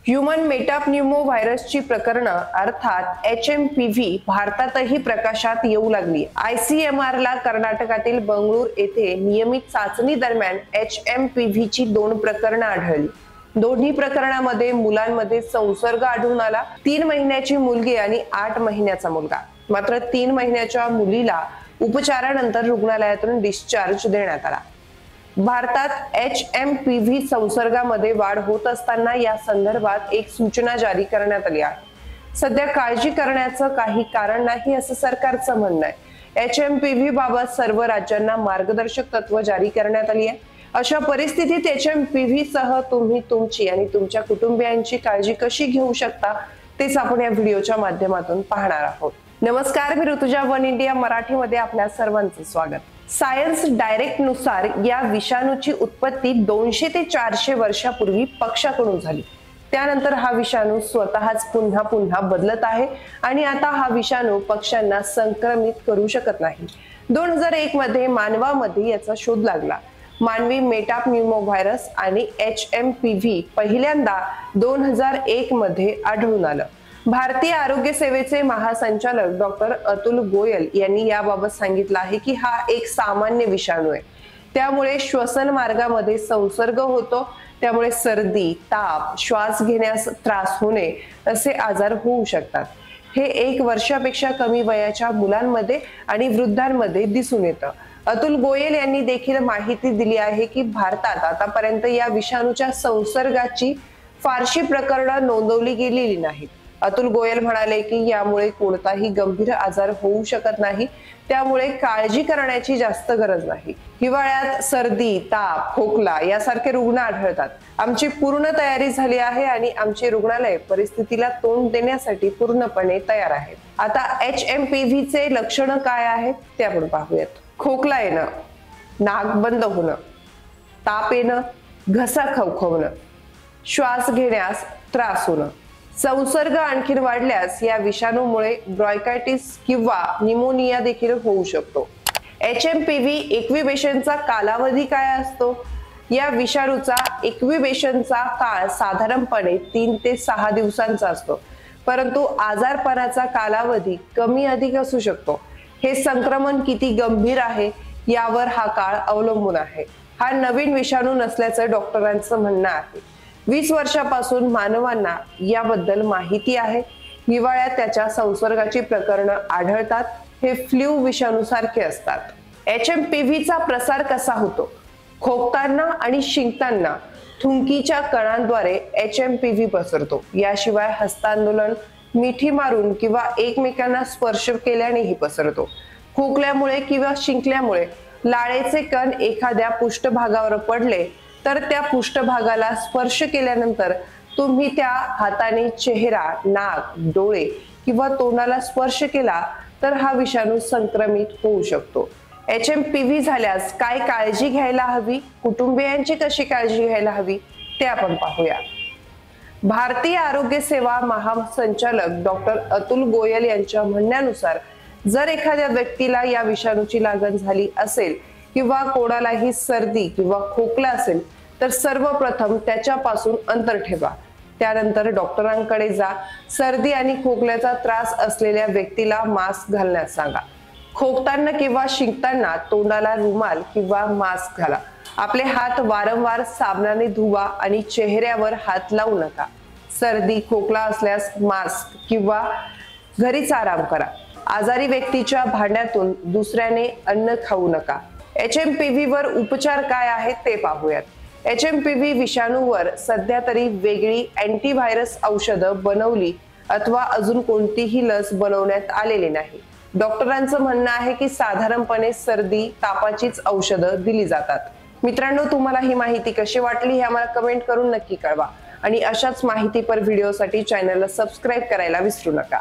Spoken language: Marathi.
ह्यूमन मेटाप्न्यूमो व्हायरसची प्रकरणं अर्थात HMPV भारतातही प्रकाशात येऊ लागली। ICMR कर्नाटकातील बंगळूर येथे नियमित चाचणी दरम्यान HMPV ची 2 प्रकरणं आढळली। दोन्ही प्रकरणांमध्ये मुलांमध्ये संसर्ग आढळून आला। 3 महिन्याची मुलगी आणि 8 महिन्याचा मुलगा। मात्र 3 महिन्याच्या मुलीला उपचारानंतर रुग्णालयातून डिस्चार्ज देण्यात आला। भारतात HMPV संसर्गामध्ये वाढ होत असताना या संदर्भात एक सूचना जारी करण्यात आली आहे। सध्या काळजी करण्याचं काही कारण नाही असं सरकारचं म्हणणं आहे। HMPV बाबत सर्व राज्यांना मार्गदर्शक तत्व जारी करण्यात आली आहे। अशा परिस्थितीत HMPV सह तुम्ही तुमची आणि तुमच्या कुटुंबियांची काळजी कशी घेऊ शकता तेच आपण या व्हिडिओच्या माध्यमातून पाहणार आहोत। नमस्कार, मी ऋतुजा वन इंडिया मराठीमध्ये आपल्या सर्वांचं स्वागत। सायन्स डायरेक्ट नुसार या विषाणूची उत्पत्ती 200 ते 400 वर्षापूर्वी पक्ष्याकडून झाली। त्यानंतर हा विषाणू स्वतःच पुन्हा पुन्हा बदलत आहे आणि आता हा विषाणू पक्ष्यांना संक्रमित करू शकत नाही। 2001 मध्ये मानवामध्ये याचा शोध लागला। मानवी मेटाप्न्यूमो व्हायरस आणि HMPV पहिल्यांदा 2001 मध्ये आढळून आलं। भारतीय आरोग्य सेवेचे महासंचालक डॉक्टर अतुल गोयल यांनी याबाबत सांगितलं आहे की हा एक सामान्य विषाणू आहे। त्यामुळे श्वसन मार्गामध्ये संसर्ग होतो। त्यामुळे सर्दी, ताप, श्वास घेण्यास त्रास होणे असे आजार होऊ शकतात। हे 1 वर्षापेक्षा कमी वयाच्या मुलांमध्ये आणि वृद्धांमध्ये दिसून येतं। अतुल गोयल यांनी देखील माहिती दिली आहे की भारतात आतापर्यंत या विषाणूच्या संसर्गाची फारशी प्रकरणं नोंदवली गेलेली नाहीत। अतुल गोयल म्हणाले की यामुळे कोणताही गंभीर आजार होऊ शकत नाही। त्यामुळे काळजी करण्याची जास्त गरज नाही। हिवाळ्यात सर्दी, ताप, खोकला यासारखे रुग्ण आढळतात। आमची पूर्ण तयारी झाली आहे आणि आमचे रुग्णालय परिस्थितीला तोंड देण्यासाठी पूर्णपणे तयार आहेत। आता HMPV चे लक्षणं काय आहेत ते आपण पाहूयात। खोकला येणं, नाक बंद होणं, ताप येणं, घसा खवखवणं, श्वास घेण्यास त्रास होणं। संसर्ग आणखी वाढल्यास या विषाणूमुळे ब्रॉन्कायटिस किंवा निमोनिया देखील होऊ शकतो। HMPV इन्क्युबेशनचा कालावधी काय असतो? या विषाणूचा इन्क्युबेशनचा काळ साधारणपणे 3 ते 6 दिवसांचा असतो, परंतु आजारपणाचा कालावधी कमी अधिक असू शकतो। हे संक्रमण किती गंभीर आहे यावर हा काळ अवलंबून आहे। हा नवीन विषाणू नसल्याचं डॉक्टरांचं म्हणणं आहे। 20 वर्षापासून मानवांना याबद्दल माहिती आहे। हिवाळ्यात त्याच्या संसर्गाची प्रकरणं आढळतात। हे फ्लू विषाणू सारखे असतात। HMPV चा प्रसार कसा होतो? खोकताना आणि शिंकताना थुंकीच्या कणांद्वारे HMPV पसरतो। याशिवाय हस्तांदोलन, मिठी मारून किंवा एकमेकांना स्पर्श केल्यानेही पसरतो। खोकल्यामुळे किंवा शिंकल्यामुळे लाळेचे कण एखाद्या पृष्ठभागावर पडले तर त्या पृष्ठभागाला स्पर्श केल्यानंतर तुम्ही त्या हाताने चेहरा, नाक, डोळे किंवा तोंडाला स्पर्श केला तर हा विषाणू संक्रमित होऊ शकतो। HMPV झाल्यास काय काळजी घ्यायला हवी, कुटुंबियांची कशी काळजी घ्यायला हवी ते आपण पाहूया। भारतीय आरोग्य सेवा महासंचालक डॉक्टर अतुल गोयल यांच्या म्हणण्यानुसार जर एखाद्या व्यक्तीला या विषाणूची लागण झाली असेल किंवा कोणालाही सर्दी किंवा खोकला असेल तर सर्वप्रथम त्याच्यापासून अंतर ठेवा। त्यानंतर डॉक्टरांकडे जा। सर्दी आणि खोकल्याचा त्रास असलेल्या व्यक्तीला मास्क घालण्यास सांगा। खोकताना किंवा शिंकताना तोंडाला रुमाल किंवा मास्क घाला। आपले हात वारंवार साबणाने धुवा आणि चेहऱ्यावर हात लावू नका। सर्दी, खोकला असल्यास मास्क किंवा घरीच आराम करा। आजारी व्यक्तीच्या भांड्यातून दुसऱ्याने अन्न खाऊ नका। HMPV वर उपचार काय आहेत ते पाहूयात। HMPV विषाणूवर सध्या तरी वेगळी अँटीव्हायरस औषधं बनवली अथवा अजून कोणतीही लस बनवण्यात आलेली नाही। डॉक्टरांचं म्हणणं आहे की साधारणपणे सर्दी, तापाचीच औषधं दिली जातात। मित्रांनो, तुम्हाला ही माहिती कशी वाटली हे आम्हाला कमेंट करून नक्की कळवा आणि अशाच माहितीपर व्हिडिओसाठी चॅनलला सबस्क्राईब करायला विसरू नका।